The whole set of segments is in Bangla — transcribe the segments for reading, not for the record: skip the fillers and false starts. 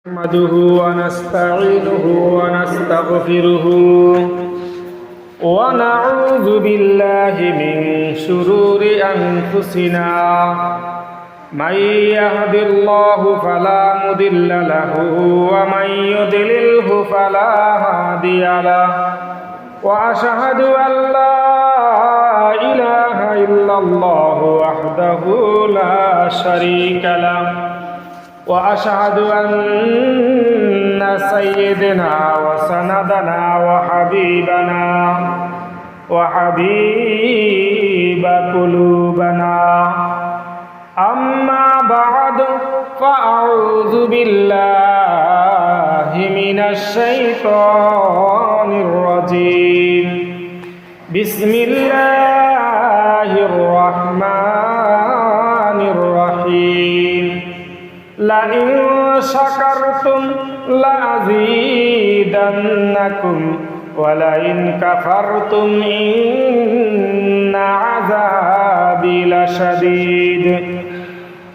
نحمده ونستعينه ونستغفره ونعوذ بالله من شرور أنفسنا من يهد الله فلا مضل له ومن يضلله فلا هادي له وأشهد أن لا إله إلا الله وحده لا شريك له وأشهد أن سيدنا وسندنا وحبيب قلوبنا أما بعد فأعوذ بالله من الشيطان الرجيم بسم الله الرحمن الرحيم لئن شكرتم لأزيدنكم ولئن كفرتم إن عذابي لشديد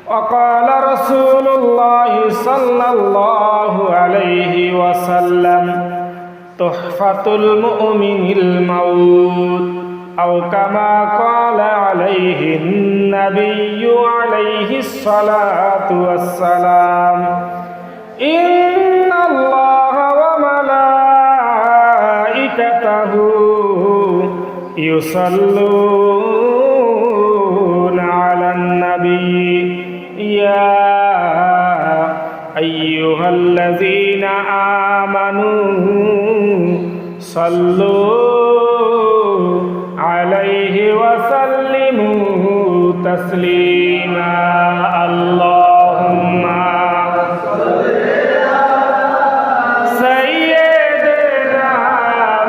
وقال رسول الله صلى الله عليه وسلم تحفة المؤمن الموت أو كما قال عليه النبي عليه الصلاة والسلام إن الله وملائكته يصلون على النبي يا أيها الذين آمنوا صلوا عليه وسلموا تسليما اللهم سيدنا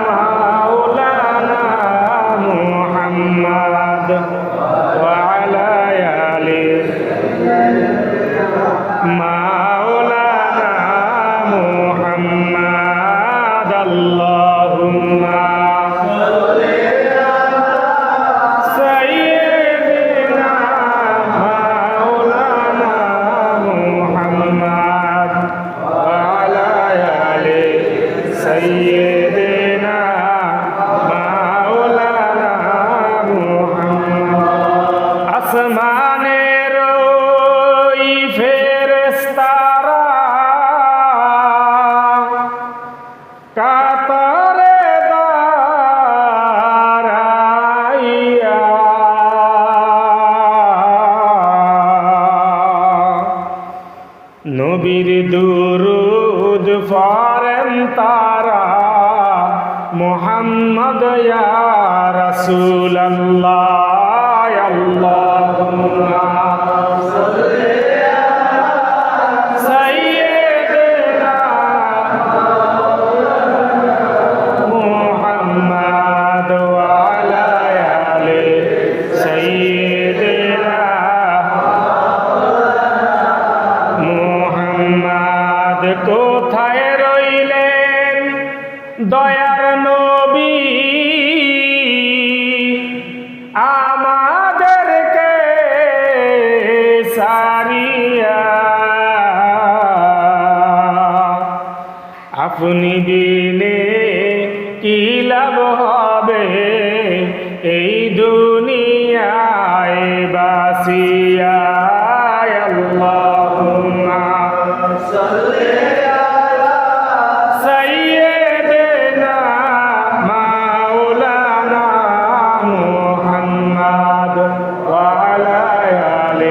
مولانا محمد وعلى آله مولانا محمد اللهم سيدنا مولانا محمد আসমানের ওই ফেরেশতারা কাতারে দাঁড়াইয়া নবীর দুরূদ পড়েন তারা মুহাম্মদ ইয়া রাসূলুল্লাহ আল্লাহুম্মা সাল্লি আলা সাইয়্যিদিনা মুহাম্মদ ওয়া আলা আলি সাইয়্যিদিনা মুহাম্মদ কোথায় রইলেন দয়ার নবী আমাদেরকে সারিয়া আপনি বিনে কি লাভ হবে এই দুনিয়ায় বাসিয়া আল্লাহুম্মা সাল্লি سيدنا مولانا محمد وعلى آل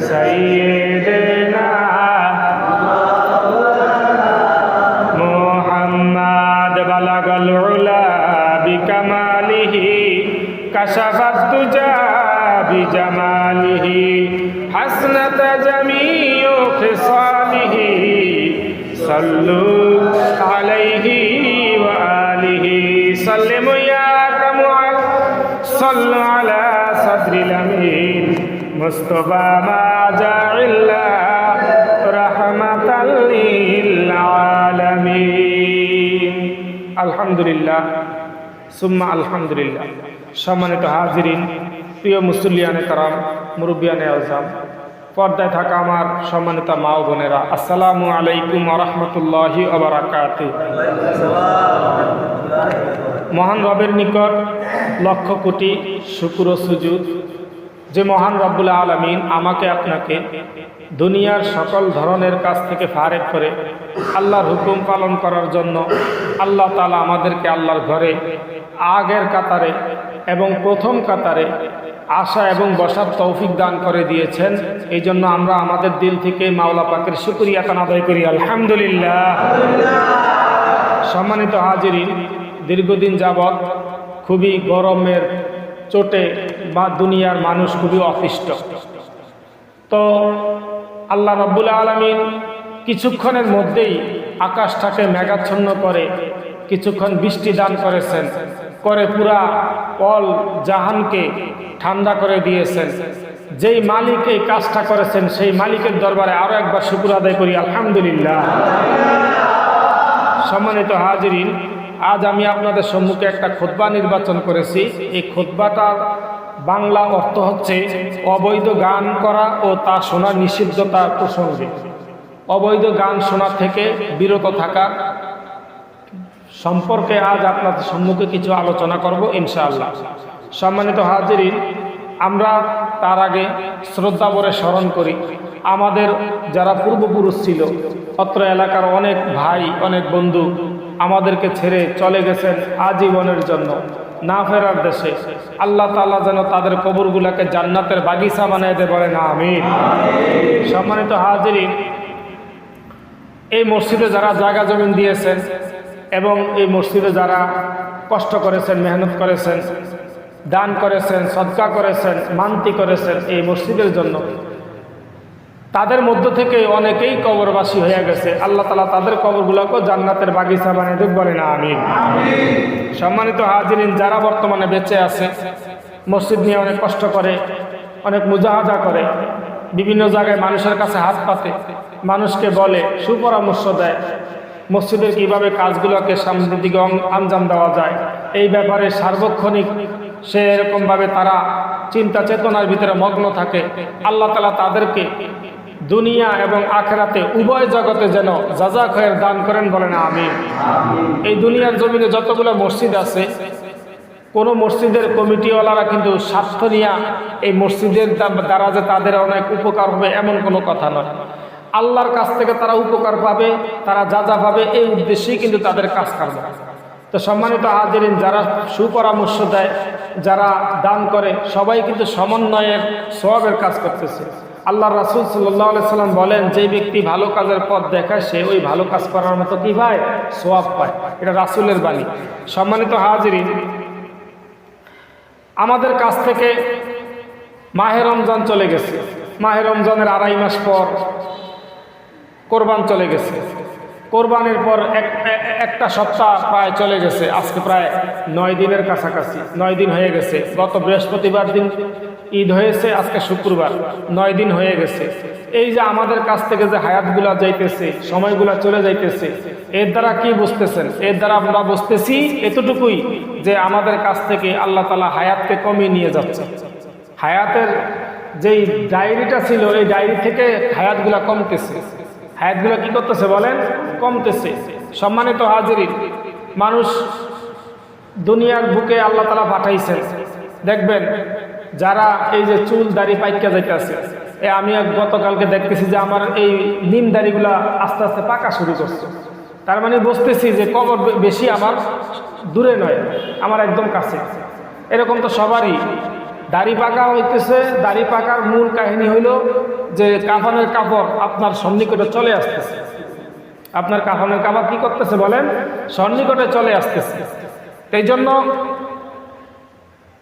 سيدنا محمد بلغ العلا بكماله كشف الدجى بجماله حسنت جميع خصاله صلوا عليه وآله سلموا يا كمال صلوا على صدر الأمين مصطفى ما جعل رحمة للعالمين الحمد لله ثم الحمد لله সম্মানিত হাজিরিন প্রিয় মুসল্লিয়ানে কারাম মুরব্বিয়ানে আযম পর্দায় থাকা আমার সম্মানিত মা ও বোনেরা, আসসালামু আলাইকুম ওয়া রাহমাতুল্লাহি ওয়া বারাকাতুহু। মহান রবের নিকট লক্ষ কোটি শুকর ও সুজুদ যে মহান রব্বুল আলামিন আমাকে আপনাকে দুনিয়ার সকল ধরনের কাজ থেকে ফারেক করে আল্লাহর হুকুম পালন করার জন্য আল্লাহ তাআলা আমাদেরকে আল্লাহর ঘরে আগের কাতারে এবং প্রথম কাতারে আসা এবং বসার তৌফিক দান করে দিয়েছেন। এই জন্য আমরা আমাদের দিল থেকে মাওলা পাকের শুকরিয়া আদায় করি, আলহামদুলিল্লাহ। সম্মানিত হাজিরিন, দীর্ঘদিন যাবৎ খুবই গরমের চোটে বা দুনিয়ার মানুষ খুবই অতিষ্ঠ। তো আল্লাহ রাব্বুল আলামিন কিছুক্ষণের মধ্যেই আকাশটাকে মেঘাচ্ছন্ন করে কিছুক্ষণ বৃষ্টি দান করেছেন, করে পুরা অল জাহানকে ঠান্ডা করে দিয়েছেন। যেই মালিক এই কাজটা করেছেন সেই মালিকের দরবারে আরো একবার শুকর আদায় করি, আলহামদুলিল্লাহ। সম্মানিত হাজিরিন, আজ আমি আপনাদের সম্মুখে একটা খুতবা নির্বাচন করেছি। এই খুতবাটার বাংলা অর্থ হচ্ছে অবৈধ গান করা ও তা শোনার নিষিদ্ধতার প্রসঙ্গে। অবৈধ গান শোনা থেকে বিরত থাকা সম্পর্কে আজ আপনাদের সম্মুখে কিছু আলোচনা করব ইনশাআল্লাহ। সম্মানিত হাজিরিন, আমরা তার আগে শ্রদ্ধা ভরে স্মরণ করি আমাদের যারা পূর্বপুরুষ ছিল, অত্র এলাকার অনেক ভাই অনেক বন্ধু আমাদেরকে ছেড়ে চলে গেছেন আজীবনের জন্য না ফেরার দেশে। আল্লাহ তাআলা যেন তাদের কবরগুলোকে জান্নাতের বাগিচা বানিয়ে দেয়, বলেন আমিন। সম্মানিত হাজিরিন, এই মসজিদে যারা জায়গা জমিন দিয়েছেন এবং এই মসজিদে যারা কষ্ট করেছেন, মেহনত করেছেন, দান করেছেন, সদকা করেছেন, মানতি করেছেন এই মসজিদের জন্য, তাদের মধ্য থেকে অনেকেই কবরবাসী হয়ে গেছে। আল্লাহ তাআলা তাদের কবরগুলোকে জান্নাতের বাগিচা বানিয়ে দেব, বলেন আমিন। সম্মানিত হাজিরিন, যারা বর্তমানে বেঁচে আছে, মসজিদ নিয়ে অনেক কষ্ট করে, অনেক মুজাহাদা করে, বিভিন্ন জায়গায় মানুষের কাছে হাত পাতে, মানুষকে বলে, সুপরামর্শ দেয় মসজিদের কিভাবে কাজগুলোকে সামনের দিকে আঞ্জাম দেওয়া যায়, এই ব্যাপারে সার্বক্ষণিক সে এরকমভাবে তারা চিন্তা চেতনার ভিতরে মগ্ন থাকে। আল্লাহ তাআলা তাদেরকে দুনিয়া এবং আখিরাতে উভয় জগতে যেন জাযা খয়ের দান করেন, বলেন আমিন। এই দুনিয়ার জমিনে যতগুলো মসজিদ আছে, কোনো মসজিদের কমিটিওয়ালারা কিন্তু স্বার্থ নিয়ে এই মসজিদের দ্বারা যে তাদের অনেক উপকার হবে এমন কোনো কথা নয়। আল্লাহর কাছ থেকে তারা উপকার পাবে, তারা যা পাবে, এই উদ্দেশ্যেই কিন্তু তাদের কাজ করবে। তো সম্মানিত হাজিরিন, যারা সুপরামর্শ দেয়, যারা দান করে, সবাই কিন্তু সমন্বয়ের সওয়াবের কাজ করতেছে। আল্লাহ রাসূল সাল্লাল্লাহু আলাইহি সাল্লাম বলেন, যে ব্যক্তি ভালো কাজের পথ দেখায় সে ওই ভালো কাজ করার মতো কি পায়? সওয়াব পায়। এটা রাসূলের বাণী। সম্মানিত হাজিরিন, আমাদের কাছ থেকে মাহে রমজান চলে গেছে। মাহে রমজানের 2.5 মাস পর কোরবান চলে গেছে। কোরবানের পর একটা সপ্তাহ প্রায় চলে গেছে। আজকে প্রায় 9 দিনের কাছাকাছি, 9 দিন হয়ে গেছে। গত বৃহস্পতিবার দিন ঈদ হয়েছে, আজকে শুক্রবার, 9 দিন হয়ে গেছে। এই যে আমাদের কাছ থেকে যে হায়াতগুলা যাইতেছে, সময়গুলা চলে যাইতেছে, এর দ্বারা কি বুঝতেছেন? এর দ্বারা আমরা বুঝতেছি এতটুকুই যে আমাদের কাছ থেকে আল্লাহ তাআলা হায়াতকে কমিয়ে নিয়ে যাচ্ছে। হায়াতের যেই ডায়েরিটা ছিল, এই ডায়েরি থেকে হায়াতগুলা কমতেছে। হায়াতগুলো কি করতেছে বলেন? কমতেছে। সম্মানিত হাজিরিন, মানুষ দুনিয়ার বুকে আল্লাহ তাআলা পাঠাইছেন। দেখবেন যারা এই যে চুল দাড়ি পাইকা যাইতেছে, আমি গতকালকে দেখতেছি যে আমার এই নিম দাড়িগুলা আস্তে আস্তে পাকা শুরু করছে। তার মানে বুঝতেছি যে কবর বেশি আমার দূরে নয়, আমার একদম কাছে। এরকম তো সবারই দাড়ি পাকা হইতেছে। দাড়ি পাকার মূল কাহিনী হইল যে কাফনের কাপড় আপনার সন্নিকটে চলে আসতেছে। আপনার কাফনের কাপড় কি করতেছে বলেন? সন্নিকটে চলে আসতেছে। এই জন্য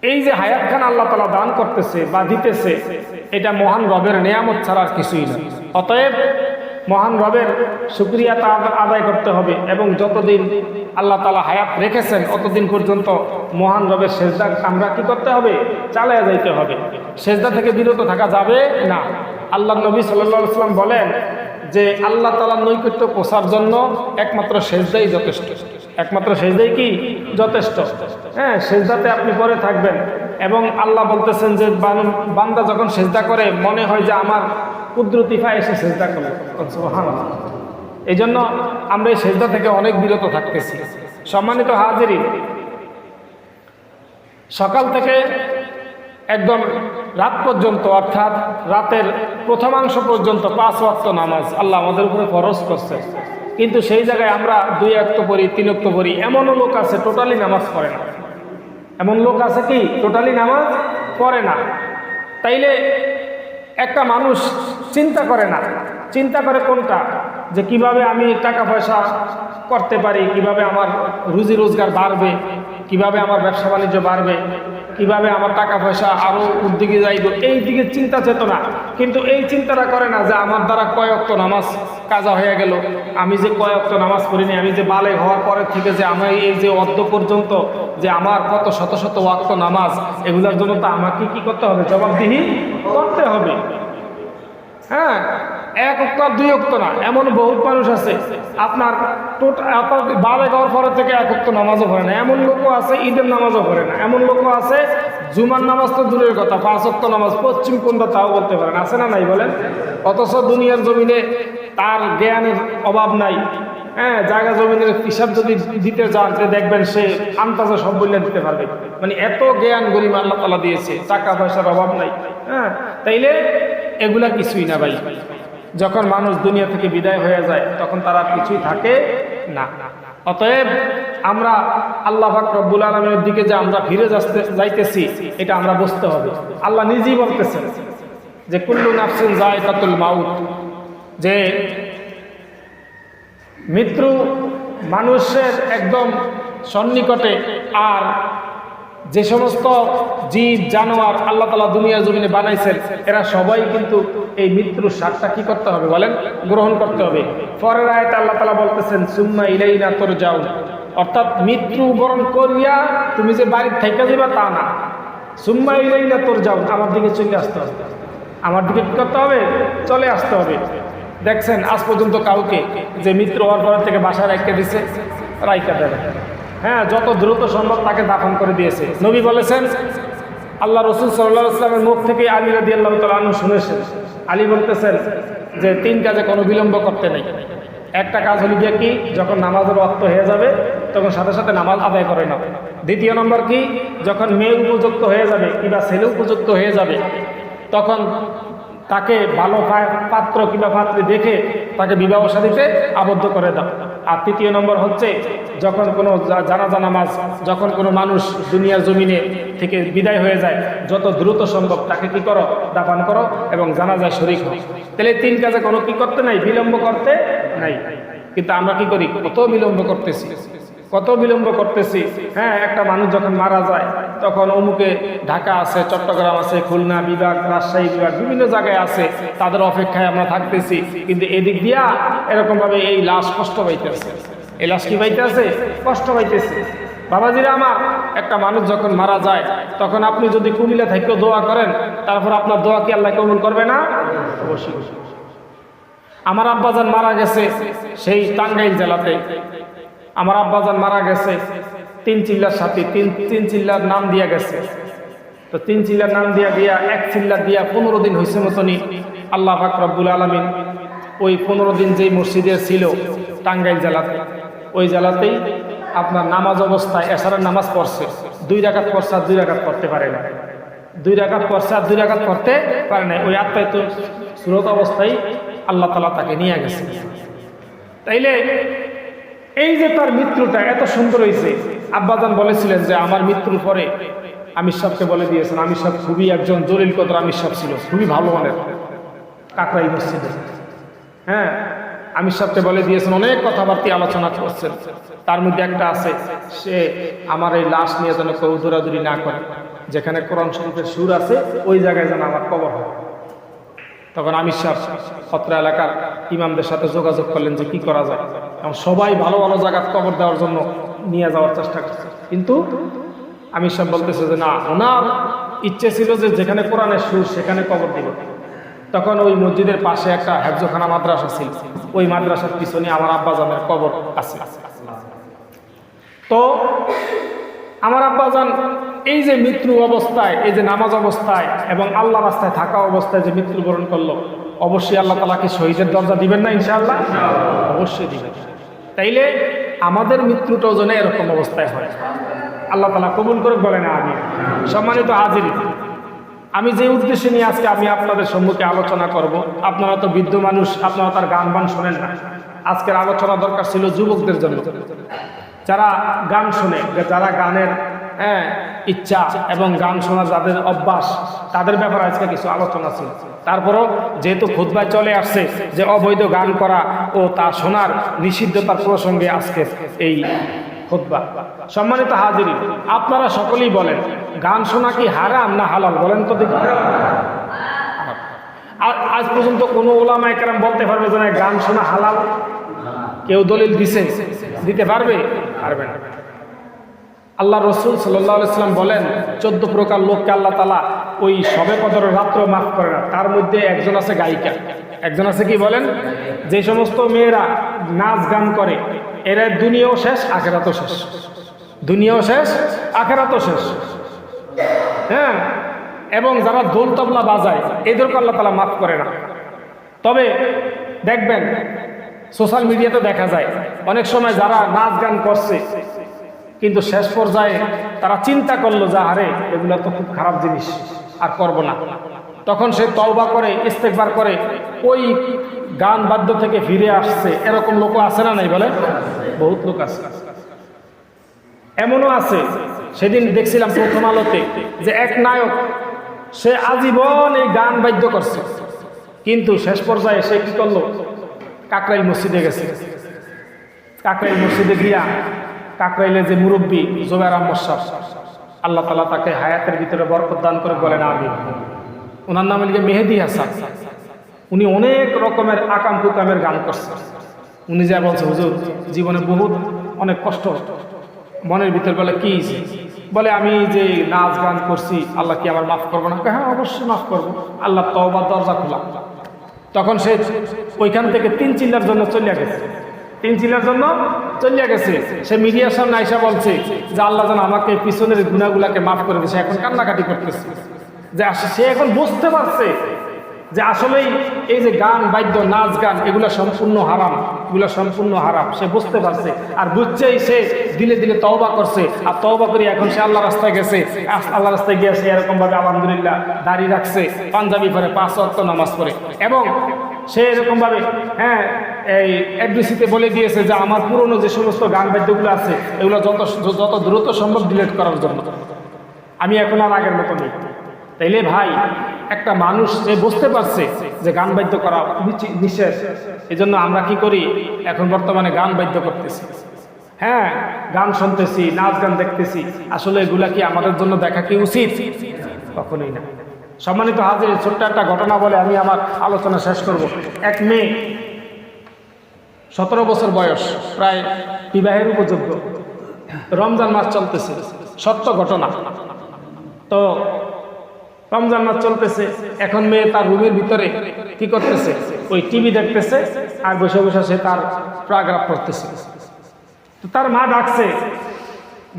এই যে হায়াত খান আল্লাহ তাআলা দান করতেছে বা দিতেছে, এটা মহান রবের নিয়ামত ছাড়া আর কিছুই না। অতএব মহান রবের শুকরিয়া আদায় করতে হবে এবং যতদিন আল্লাহ তাআলা হায়াত রেখেছেন অতদিন পর্যন্ত মহান রবের সেজদা আমরা কি করতে হবে? চালিয়ে যাইতে হবে। সেজদা থেকে বিরত থাকা যাবে না। আল্লাহ নবী সাল্লাল্লাহু আলাইহি ওয়াসাল্লাম বলেন যে আল্লাহ তাআলার নৈকট্য পৌঁছার জন্য একমাত্র সেজদাই যথেষ্ট। একমাত্র সেজদাই কি যথেষ্ট? হ্যাঁ, সেজদাতে আপনি পরে থাকবেন এবং আল্লাহ বলতেছেন যে বান্দা যখন সেজদা করে মনে হয় যে আমার কুদরতি পায়ে এসে সেজদা করলো। সুবহানাল্লাহ। এই জন্য আমরা এই সেজদা থেকে অনেক বিরত থাকতেছি। সম্মানিত হাজিরিন, সকাল থেকে একদম রাত পর্যন্ত, অর্থাৎ রাতের প্রথমাংশ পর্যন্ত 5 ওয়াক্ত নামাজ আল্লাহ আমাদের উপরে ফরজ করছে, কিন্তু সেই জায়গায় আমরা 2 ওয়াক্ত পড়ি, 3 ওয়াক্ত পড়ি। এমনও লোক আছে টোটালি নামাজ পড়ে না। এমন লোক আছে কি টোটালি নামাজ পড়ে না। তাইলে একটা মানুষ চিন্তা করে না, চিন্তা করে কোনটা, যে কিভাবে আমি টাকা পয়সা করতে পারি, কিভাবে আমার রুজি রোজগার বাড়বে, কিভাবে আমার ব্যবসা বাণিজ্য বাড়বে, কিভাবে আমার টাকা পয়সা আরও উদ্যোগে যাইব, এই দিকে চিন্তা চেতনা। কিন্তু এই চিন্তাটা করে না যে আমার দ্বারা কয় ওয়াক্ত নামাজ কাজা হয়ে গেল, আমি যে কয় ওয়াক্ত নামাজ পড়িনি, আমি যে বালেগ হওয়ার পরে থেকে যে আমি এই যে অদ্য পর্যন্ত যে আমার কত শত শত ওয়াক্ত নামাজ, এগুলোর জন্য তো আমাকে কি করতে হবে, জবাবদিহি করতে হবে। হ্যাঁ, 1 ওয়াক্ত 2 ওয়াক্ত না, এমন বহুত মানুষ আছে আপনার বালেগ হওয়ার পরে থেকে 1 ওয়াক্ত নামাজও পড়ে না। এমন লোকও আছে ঈদের নামাজও পড়ে না। এমন লোকও আছে জুমার নামাজ তো দূরের কথা, 5 ওয়াক্ত নামাজ পশ্চিম কোনটা তাও বলতে পারেন, আছে না নাই বলেন? অথচ দুনিয়ার জমিনে তার জ্ঞানের অভাব নাই। হ্যাঁ, জায়গা জমিনের হিসাব যদি দিতে যান, দেখবেন সে আন্তাজে সব বললে দিতে পারবে। মানে এত জ্ঞান গরিমা আল্লাহ তাআলা দিয়েছে, টাকা পয়সার অভাব নাই। হ্যাঁ, তাইলে এগুলা কিছুই না ভাই। যখন মানুষ দুনিয়া থেকে বিদায় হয়ে যায় তখন তারা কিছুই থাকে না। অতএব আমরা আল্লাহ পাক রব্বুল আলামিনের দিকে যে আমরা ফিরে যাইতেছি, এটা আমরা বুঝতে হবে। আল্লাহ নিজেই বলতেছেন যে কুল্লু নাফসিন যায়কাতুল মাউত, যে মৃত্যু মানুষের একদম সন্নিকটে। আর যে সমস্ত জীব জানোয়ার আল্লাহ তাআলা দুনিয়ার জমিনে বানাইছেন, এরা সবাই কিন্তু এই মৃত্যুর স্বাদটা কি করতে হবে বলেন, গ্রহণ করতে হবে। পরের আয়াতে আল্লাহ তাআলা বলতেছেন সুম্মা ইলাইনা তুরজাউন, অর্থাৎ মৃত্যু বরণ করিয়া তুমি যে বাড়ির থেকে যাবে তা না। সুম্মা ইলাইনা তুরজাউন, আমার দিকে চলে আসতে হবে, আমার দিকে কি করতে হবে, চলে আসতে হবে। দেখছেন আজ পর্যন্ত কাউকে যে মৃত্যু হওয়ার পর থেকে বাসায় রেখে দিছে, রাইকা দেবে। হ্যাঁ, যত দ্রুত সম্ভব তাকে দাফন করে দিয়েছে। নবী বলেছেন, আল্লাহ রসুল সাল্লাল্লাহু আলাইহি ওয়াসাল্লামের মুখ থেকে আলী রাদিয়াল্লাহু তাআলা আনহু শুনেছেন, আলী বলতেছেন যে 3 কাজে কোনো বিলম্ব করতে নেই। একটা কাজ হলো গিয়ে কি, যখন নামাজের ওয়াক্ত হয়ে যাবে তখন সাথে সাথে নামাজ আদায় করে নাও। দ্বিতীয় নম্বর কি, যখন মেয়ে উপযুক্ত হয়ে যাবে কিংবা ছেলে উপযুক্ত হয়ে যাবে তখন তাকে ভালো পাত্র কিংবা পাত্রী দেখে তাকে বিবাহ শাদীতে আবদ্ধ করে দাও। আর তৃতীয় নম্বর হচ্ছে, যখন কোনো জানাজা নামাজ, যখন কোনো মানুষ দুনিয়ার জমিনে থেকে বিদায় হয়ে যায়, যত দ্রুত সম্ভব তাকে কি করো, দাফন করো এবং জানাজায় শরীক হও। তাহলে 3 কাজে কোনো কি করতে নাই, বিলম্ব করতে নাই। কিন্তু আমরা কি করি, কত বিলম্ব করতেছি, কত বিলম্ব করতেছি। হ্যাঁ, একটা মানুষ যখন মারা যায় তখন অমুকে ঢাকা আছে, চট্টগ্রাম আছে, খুলনা বিভাগ, রাজশাহী বিভাগ, বিভিন্ন জায়গায় আছে, তাদের অপেক্ষায় আমরা থাকতেছি। কিন্তু এদিক দিয়া এরকমভাবে এই লাশ কষ্ট পাইতেছে, এই লাশ কি পাইতেছে, কষ্ট পাইতেছে। বাবাজিরা আমার, একটা মানুষ যখন মারা যায় তখন আপনি যদি কুমিল্লা থেকেও দোয়া করেন, তারপর আপনার দোয়া কি আল্লাহ কবুল করবে না? অবশ্যই। আমার আব্বাজান মারা গেছে সেই টাঙ্গাইল জেলাতে, আমার আব্বাজান মারা গেছে 3 চিল্লার সাথে, 3 চিল্লার নাম দিয়া গেছে। তো 3 চিল্লার নাম দিয়া গিয়া 1 চিল্লা দিয়া 15 দিন হয়েছে মতনই আল্লাহ পাক রব্বুল আলামিন ওই 15 দিন যেই মসজিদে ছিল টাঙ্গাইল জেলাতে, ওই জেলাতেই আপনার নামাজ অবস্থায় এশারের নামাজ পড়ছে, 2 রাকাত পড়ছে আর 2 রাকাত পড়তে পারে না, 2 রাকাত পড়ছে আর 2 রাকাত পড়তে পারে না। ওই আত্মায় তো সুরত অবস্থায় আল্লাহ তাআলা তাকে নিয়ে গেছে। তাইলে এই যে তার মৃত্যুটা এত সুন্দর হয়েছে, আব্বাজান বলেছিলেন যে আমার মৃত্যুর পরে আমির সাহেবকে বলে দিয়েছেন, আমির সাহেব খুবই একজন জলিল কদর আমির সাহেব ছিল, খুবই ভালো মানের, কাকরাই মসজিদে। হ্যাঁ, আমির সাহেবকে বলে দিয়েছেন, অনেক কথাবার্তা আলোচনা করছেন, তার মধ্যে একটা আছে, সে আমার এই লাশ নিয়ে যেন কেউ দৌড়াদৌড়ি না করে, যেখানে কোরআন শরীফের সুর আছে ওই জায়গায় যেন আমার কবর হয়। তখন আমির সাহেব অত্র এলাকার ইমামদের সাথে যোগাযোগ করলেন যে কি করা যায়, এবং সবাই ভালো ভালো জায়গায় কবর দেওয়ার জন্য নিয়ে যাওয়ার চেষ্টা করছে। কিন্তু আমির সাহেব বলতেছে যে না, ওনার ইচ্ছে ছিল যে যেখানে কোরআনের সুর সেখানে কবর দিব। তখন ওই মসজিদের পাশে একটা হেফজখানা মাদ্রাসা ছিল, ওই মাদ্রাসার পিছনে আমার আব্বাজানের কবর আছে। তো আমার আব্বাজান এই যে মৃত্যু অবস্থায়, এই যে নামাজ অবস্থায় এবং আল্লাহ রাস্তায় থাকা অবস্থায় যে মৃত্যুবরণ করলো, অবশ্যই আল্লাহ তাআলাকে শহীদের দরজা দিবেন না ইনশাআল্লাহ? অবশ্যই দিবেন। তাইলে আমাদের মৃত্যুটাও যেন এরকম অবস্থায় হয়, আল্লাহ তাআলা কবুল করে বলেন আমিন। সম্মানিত হাজিরিন, আমি যে উদ্দেশ্যে নিয়ে আজকে আমি আপনাদের সম্মুখে আলোচনা করব, আপনারা তো বৃদ্ধ মানুষ, আপনারা তার গান বান শোনেন না। আজকের আলোচনা দরকার ছিল যুবকদের জন্য, যারা গান শোনে, যারা গানের ইচ্ছা এবং গান শোনার যাদের অভ্যাস, তাদের ব্যাপারে আজকে কিছু আলোচনা ছিল। তারপরও যেহেতু খুতবায় চলে আসছে যে অবৈধ গান করা ও তা শোনার নিষিদ্ধতার প্রসঙ্গে আজকে এই খুতবা। সম্মানিত হাজিরিন, আপনারা সকলেই বলেন গান শোনা কি হারাম না হালাল? বলেন তো দেখি। আজ পর্যন্ত কোনো ওলামায়ে কেরাম বলতে পারবে যে গান শোনা হালাল? কেউ দলিল দিতে পারবে? পারবে না। আল্লাহ রসুল সাল্লাল্লাহু আলাইহি ওয়াসাল্লাম বলেন 14 প্রকার লোককে আল্লাহ তাআলা ওই শবে কদরের রাত্র মাফ করে না। তার মধ্যে একজন আছে গায়িকা, একজন আছে কি বলেন? যে সমস্ত মেয়েরা নাচ গান করে, এরা দুনিয়াও শেষ আখিরাতও শেষ, দুনিয়াও শেষ আখিরাতও শেষ। হ্যাঁ, এবং যারা ঢোল তবলা বাজায় এদেরকে আল্লাহ তাআলা মাফ করে না। তবে দেখবেন সোশ্যাল মিডিয়াতে দেখা যায় অনেক সময় যারা নাচ গান করছে, কিন্তু শেষ পর্যায়ে তারা চিন্তা করলো যে আরে এগুলো তো খুব খারাপ জিনিস, আর করব না। তখন সে তওবা করে, ইস্তেগফার করে, ওই গান বাদ্য থেকে ফিরে আসছে। এরকম লোক আছে না নাই বলে? বহুত লোক আছে। এমনও আছে, সেদিন দেখছিলাম প্রথম আলোতে, যে এক নায়ক সে আজীবন এই গান বাদ্য করছে, কিন্তু শেষ পর্যায়ে সে কি করলো? কাকরাইল মসজিদে গেছে। কাকরাইল মসজিদে গিয়া কাকরাইলে যে মুরব্বী জুবায়ের আহমদ সাহেব, আল্লাহ তাআলা তাকে হায়াতের ভিতরে বরকত দান করে বলেন আমিন। ওনার নাম হলো মেহেদী হাসান। উনি অনেক রকমের আকাম কুকামের গান করছেন। উনি যা বলছে, হুজুর জীবনে বহুত অনেক কষ্ট, মনের ভিতর বলে কি বলে আমি যে নাচ গান করছি, আল্লাহ কি আমার মাফ করবো না? হ্যাঁ অবশ্যই মাফ করবো, আল্লাহ তওবার দরজা খোলা। তখন সে ওইখান থেকে 3 চিল্লার জন্য চলিয়া গেছে, 3 চিল্লার জন্য চলিয়া গেছে। সে মিডিয়ার সামনে আইসা বলছে যে আল্লাহ যেন আমাকে পিছনের গুনাহগুলাকে মাফ করে দিয়েছে। এখন কান্নাকাটি করতেছে যে সে এখন বুঝতে পারছে যে আসলেই এই যে গান বাদ্য নাচ গান এগুলো সম্পূর্ণ হারাম, এগুলো সম্পূর্ণ হারাম। সে বুঝতে পারছে, আর বুঝছেই সে দিলে দিলে তওবা করছে। আর তওবা করে এখন সে আল্লাহ রাস্তায় গেছে। আল্লাহ রাস্তায় গিয়ে সে এরকমভাবে আলহামদুলিল্লাহ দাড়ি রাখছে, পাঞ্জাবি পরে 5 ওয়াক্ত নামাজ পড়ে, এবং সে এরকমভাবে এই এফডিসিতে বলে দিয়েছে যে আমার পুরনো যে সমস্ত গান বাদ্যগুলো আছে এগুলো যত দ্রুত সম্ভব ডিলিট করার জন্য, আমি এখন আর আগের মতো নেই। তাইলে ভাই, একটা মানুষ যে বুঝতে পারছে যে গান বাদ্য করা নিষেধ, এই জন্য আমরা কি করি? এখন বর্তমানে গান বাদ্য করতেছি, হ্যাঁ গান শুনতেছি, নাচ গান দেখতেছি। আসলে এগুলা কি আমাদের জন্য দেখা কি উচিত? কখনোই না। সম্মানিত হাজির, ছোট্ট একটা ঘটনা বলে আমি আমার আলোচনা শেষ করব। এক মেয়ে 17 বছর বয়স, প্রায় বিবাহের উপযোগ্য, রমজান মাস চলতেছে, সত্য ঘটনা। তো রমজান মাস চলতেছে, এখন মেয়ে তার রুমের ভিতরে কি করতেছে? ওই টিভি দেখতেছে, আর বসে বসে সে তার প্যারাগ্রাফ পড়তেছে। তো তার মা ডাকছে,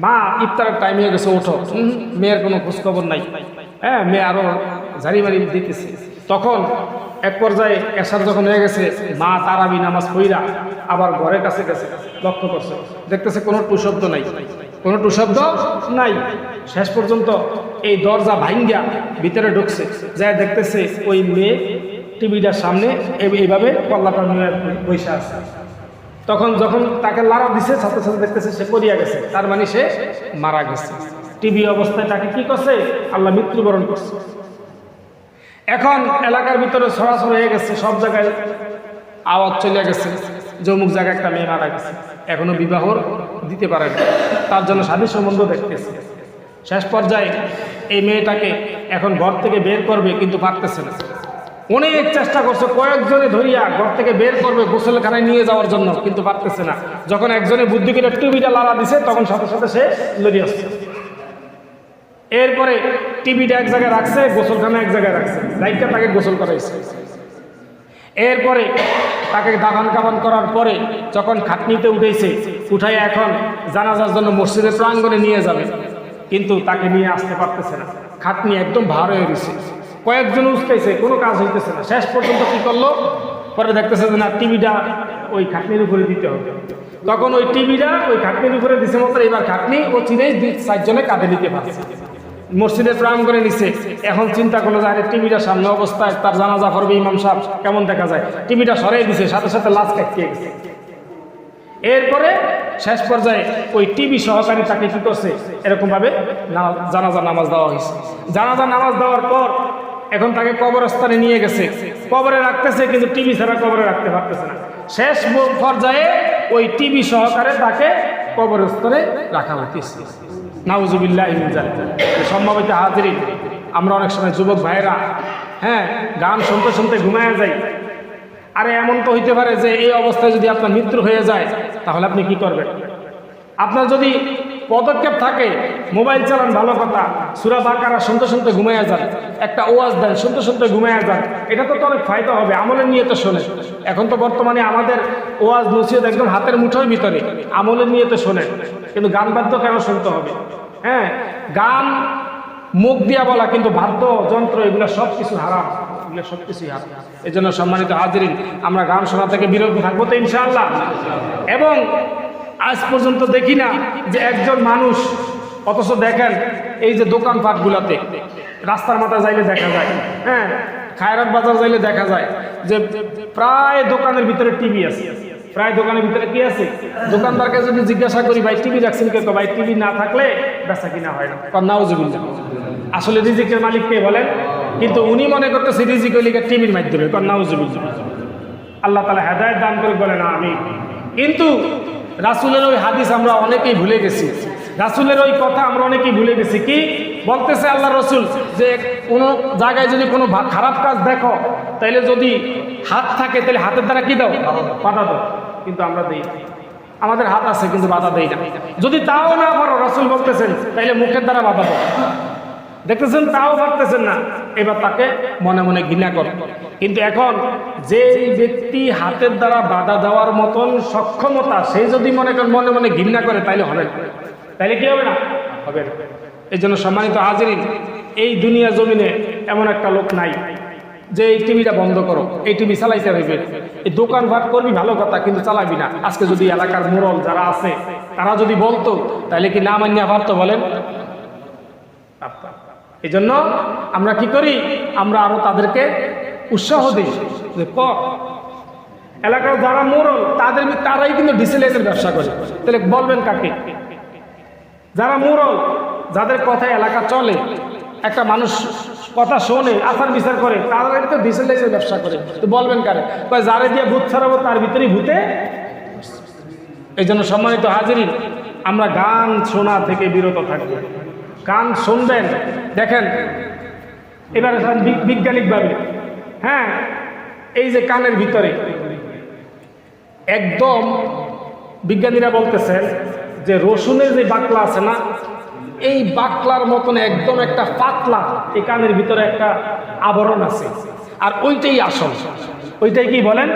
মা ইফতারের টাইম হয়ে গেছে, ওঠো। মেয়ের কোনো খোঁজখবর নাই। হ্যাঁ, মেয়ে আরো ঝাড়ি মারি দিতেছে। তখন এক পর্যায়ে এশার যখন হয়ে গেছে, মা তারাবি নামাজ পড়া আবার ঘরের কাছে গেছে, লক্ষ্য করছে, দেখতেছে কোনো টুশব্দ নাই, কোনো টুশব্দ নাই। শেষ পর্যন্ত এই দরজা ভাঙ্গা ভিতরে ঢুকছে, যা দেখতেছে ওই মেয়ে টিভিটার সামনে এইভাবে পাল্লাটা নিয়ে বসে আছে। তখন যখন তাকে লাড়া দিছে, সাথে সাথে দেখতেছে সে পড়িয়া গেছে, তার মানে সে মারা গেছে। টিভি অবস্থায় তাকে কি করছে? আল্লাহ মৃত্যুবরণ করছে। এখন এলাকার ভিতরে ছড়াছড়ি হয়ে গেছে, সব জায়গায় আওয়াজ চলে গেছে যে অমুক জায়গায় একটা মেয়ে মারা গেছে, এখনো বিবাহ দিতে পারে না, তার জন্য স্বামী সম্বন্ধ দেখতেছে। শেষ পর্যায়ে এই মেয়েটাকে এখন ঘর থেকে বের করবে, কিন্তু পারতেছে না। অনেক চেষ্টা করছে, কয়েকজনে ধরিয়া ঘর থেকে বের করবে গোসলখানায় নিয়ে যাওয়ার জন্য, কিন্তু পারতেছে না। যখন একজনে বুদ্ধি করে টিভিটা লাড়া দিছে, তখন সাথে সাথে সে লড়িয়ে আসছে। এরপরে টিভিটা এক জায়গায় রাখছে, গোসলখানা এক জায়গায় রাখছে, লাইটটা তাকে গোসল করাইছে। এরপরে তাকে দাফন কাফন করার পরে যখন খাটনিতে উঠেছে, উঠাই এখন জানাজার জন্য মসজিদের প্রাঙ্গণে নিয়ে যাবে, কিন্তু তাকে নিয়ে আসতে পারতেছে না। খাটনি একদম ভার হয়ে গেছে। কয়েকজন উস্কাইছে, কোনো কাজ হইতেছে না। শেষ পর্যন্ত কি করলো, পরে দেখতেছে যে না, টিভিটা ওই খাটনির উপরে দিতে হবে। তখন ওই টিভিটা ওই খাটনির উপরে দিছে মতো এবার খাটনি ও চিনেই 2-4 জনে কাঁধে নিতে পারছে, মসজিদের প্রাঙ্গণে নিছে। এখন চিন্তা করলো যে আরে টিভিটা সামনে অবস্থায়, তার জানাজা করবে ইমাম সাহেব, কেমন দেখা যায়, টিভিটা সরিয়ে দিছে, সাথে সাথে লাশ কাটিয়ে গেছে। এরপরে শেষ পর্যায়ে ওই টিভি সহকারী তাকে কি করছে, এরকমভাবে জানাজা নামাজ দেওয়া হয়েছে। জানাজা নামাজ দেওয়ার পর এখন তাকে কবরস্থানে নিয়ে গেছে, কবরে রাখতেছে, কিন্তু টিভি ছাড়া কবরে রাখতে পারতেছে না। শেষ পর্যায়ে ওই টিভি সহকারে তাকে কবরস্থানে রাখা হইতেছে। নাউজুবিল্লাহ মিন যালিক। সম্ভবত হাজিরিন, আমরা অনেক সময় যুবক ভাইয়েরা গান শুনতে শুনতে ঘুমায় যাই। আরে এমন তো হইতে পারে যে এই অবস্থায় যদি আপনার মৃত্যু হয়ে যায়, তাহলে আপনি কি করবেন? আপনার যদি পদক্ষেপ থাকে, মোবাইল চালান ভালো কথা, সূরা বাকারা শুনতে শুনতে ঘুমাইয়া যান, একটা ওয়াজ দেন শুনতে শুনতে ঘুমাইয়া যান, এটা তো অনেক ফায়দা হবে। আমলের নিয়ে তো শোনেন। এখন তো বর্তমানে আমাদের ওয়াজ নসিহত একদম হাতের মুঠোর ভিতরে, আমলের নিয়ে তো শোনেন। কিন্তু গান বাদ্য কেন শুনতে হবে? গান মুখ দিয়া বলা, কিন্তু বাদ্য যন্ত্র এগুলো সব কিছু হারাম, এগুলো সব কিছুই হারাম। এই জন্য সম্মানিত হাজিরিন, আমরা গান শোনা থেকে বিরত থাকবো তো ইনশাআল্লাহ। এবং আজ পর্যন্ত দেখি না যে একজন মানুষ, অথচ দেখেন এই যে দোকানপাটগুলোতে রাস্তার মাথা যাইলে দেখা যায়, খায়রাত বাজার যাইলে দেখা যায় যে প্রায় দোকানের ভিতরে টিভি আছে। প্রায় দোকানের ভিতরে কি আছে? দোকানদারকে যদি জিজ্ঞাসা করি ভাই টিভি রাখছেন কে, ভাই টিভি না থাকলে বেচা কিনা হয় না। নাউজুবিল্লাহ। আসলে রিজিকের মালিক কে বলেন? কিন্তু উনি মনে করতেছে রিজিক হইলে টিভির মাধ্যমে। নাউজুবিল্লাহ। আল্লাহ তাআলা হেদায়েত দান করে বলেন আমিন। কিন্তু রাসূলের ওই হাদিস আমরা অনেকেই ভুলে গেছি, রাসূলের ওই কথা আমরা অনেকেই ভুলে গেছি। কি বলতেছে আল্লাহ রসুল? যে কোনো জায়গায় যদি কোনো খারাপ কাজ দেখো, তাইলে যদি হাত থাকে তাহলে হাতের দ্বারা কি দাও? বাধা দাও। কিন্তু আমরা দেই না। আমাদের হাত আছে কিন্তু বাধা দেই না। যদি তাও না পারো, রাসূল বলতেছেন, তাইলে মুখের দ্বারা বাধা দাও। দেখতেছেন তাও পারতেছেন না, এবার তাকে মনে মনে ঘৃণা করে। কিন্তু এখন যে ব্যক্তি হাতের দ্বারা বাধা দেওয়ার মতন সক্ষমতা, সেই যদি মনে মনে ঘৃণা করে, তাইলে হবে না। তাইলে কি হবে না? হবে না। এই জন্য সম্মানিত হাজিরিন, এই দুনিয়া জমিনে এমন একটা লোক নাই যে এই টিভিটা বন্ধ করো, এই টিভি চালাইতে হইবে। এই দোকান ভাট করবি ভালো কথা, কিন্তু চালাবি না। আজকে যদি এলাকার মোড়ল যারা আছে তারা যদি বলতো, তাহলে কি না মানিয়া পারতো? বলেন। এই জন্য আমরা কি করি? আমরা আরো তাদেরকে উৎসাহ দিই যে এলাকার যারা মোড়ল তারাই কিন্তু ডিসেলাইনের ব্যবসা করে। তাহলে বলবেন কাকে? যারা মোড়ল, যাদের কথায় এলাকা চলে, একটা মানুষ কথা শোনে, আচার বিচার করে, তারাই তো ডিসেলাইনের ব্যবসা করে। তো বলবেন কারে? যারে দিয়ে ভূত ছাড়াবো তার ভিতরেই ভূতে। এই জন্য সম্মানিত হাজিরিন, আমরা গান শোনা থেকে বিরত থাকবো। গান শুনবেন। দেখেন এবারে বিজ্ঞানিকভাবে, এই যে কানের ভিতরে একদম বিজ্ঞানীরা বলতেছেন যে রসুনের যে বাকলা আছে না, এই বাকলার মতন একদম একটা পাতলা এই কানের ভিতরে একটা আবরণ আছে, আর ওইটাই আসল। ওইটাই কি বলেন?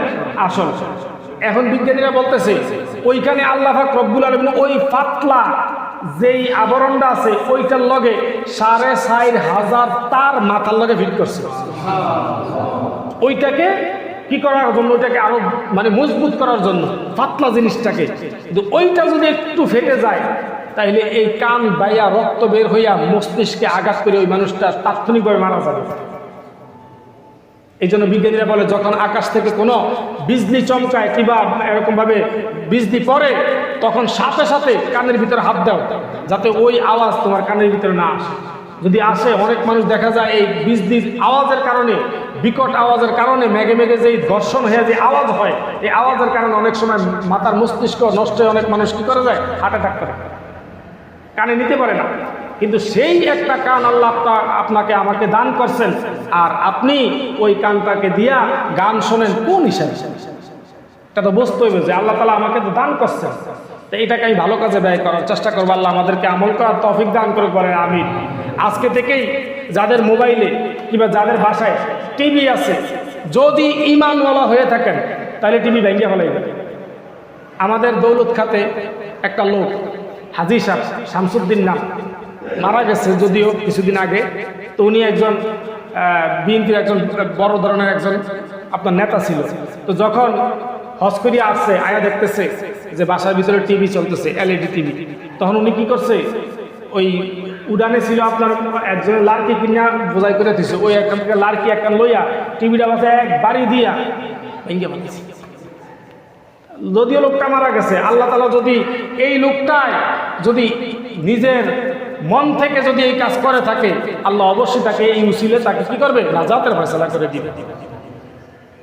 আসল। এখন বিজ্ঞানীরা বলতেছে ওইখানে আল্লাহ পাক রব্বুল আলামিন ওই পাতলা যেই আবরণটা আছে ওইটার লগে 4,500 তার মাথার লগে ফিট করছে। ওইটাকে কি করার জন্য? ওইটাকে আরো মজবুত করার জন্য, পাতলা জিনিসটাকে। কিন্তু ওইটা যদি একটু ফেটে যায়, তাহলে এই কান বাইয়া রক্ত বের হইয়া মস্তিষ্কে আঘাত করে ওই মানুষটা তাৎক্ষণিকভাবে মারা যাবে। এই জন্য বিজ্ঞানীরা বলে যখন আকাশ থেকে কোনো বিজলি চমকায় কিংবা এরকমভাবে বিজলি পড়ে, তখন সাথে সাথে কানের ভিতরে হাত দাও, যাতে ওই আওয়াজ তোমার কানের ভিতরে না আসে। যদি আসে, অনেক মানুষ দেখা যায় এই বিজলির আওয়াজের কারণে, বিকট আওয়াজের কারণে, মেঘে মেঘে যেই ঘর্ষণ হয়ে যে আওয়াজ হয়, এই আওয়াজের কারণে অনেক সময় মাথার মস্তিষ্ক নষ্ট হয়ে অনেক মানুষ কি করে যায়? হার্ট অ্যাটাক করে, কানে নিতে পারে না। কিন্তু সেই একটা কান আল্লাহ আপনাকে আমাকে দান করছেন, আর আপনি ওই কানটাকে দিয়া গান শোনেন কোন হিসাবে? এটা তো বুঝতে হবে যে আল্লাহ তাআলা আমাকে তো দান করছেন, তো এটাকে আমি ভালো কাজে ব্যয় করার চেষ্টা করবো। আল্লাহ আমাদেরকে আমল করার তৌফিক দান করে বলেন আমিন। আজকে থেকেই যাদের মোবাইলে কিংবা যাদের বাসায় টিভি আছে, যদি ঈমানওয়ালা হয়ে থাকেন, তাহলে টিভি ভেঙে ফেলাইবেন। আমাদের দৌলত খাতে একটা লোক, হাজী সাহেব শামসুদ্দিন নাম, মারা গেছে যদিও কিছুদিন আগে। তো উনি একজন বিএনপির একজন বড় ধরনের একজন আপনার নেতা ছিল। তো যখন হজ করিয়া আসছে আয়া দেখতেছে যে বাসার ভিতরে টিভি চলতেছে, এলইডি টিভি, তখন উনি কি করছে, ওই উডানে ছিল আপনার একজনের লাড়কি কিনা বোঝাই করে দিচ্ছে, ওই একখান থেকে লাড়কি একখান লইয়া টিভিটা বাসে এক বাড়ি দিয়া ভেঙে বানিয়েছে। যদিও লোকটা মারা গেছে, আল্লাহ তাআলা যদি এই লোকটাই যদি নিজের মন থেকে যদি এই কাজ করে থাকে, আল্লাহ অবশ্যই তাকে এই উসিলে তাকে কি করবে, নাজাতের ফয়সালা করে দিবে।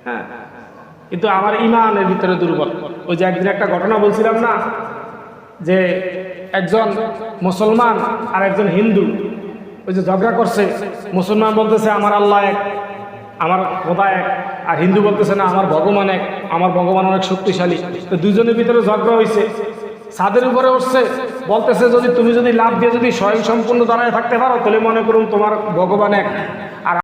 হ্যাঁ, কিন্তু আমার ইমানের ভিতরে দুর্বল। ওই যে একদিন একটা ঘটনা বলছিলাম না, যে একজন মুসলমান আর একজন হিন্দু ওই যে ঝগড়া করছে। মুসলমান বলতেছে আমার আল্লাহ এক, আমার খোদা এক, আর হিন্দু বলতেছে না আমার ভগবান এক, আমার ভগবান অনেক শক্তিশালী। তো দুজনের ভিতরে ঝগড়া হয়েছে, ছাদের উপরে উঠছে, বলতেছে যদি তুমি যদি লাভ দিয়ে যদি স্বয়ং সম্পূর্ণ দাঁড়ায় থাকতে পারো তাহলে মনে করুন তোমার ভগবান এক,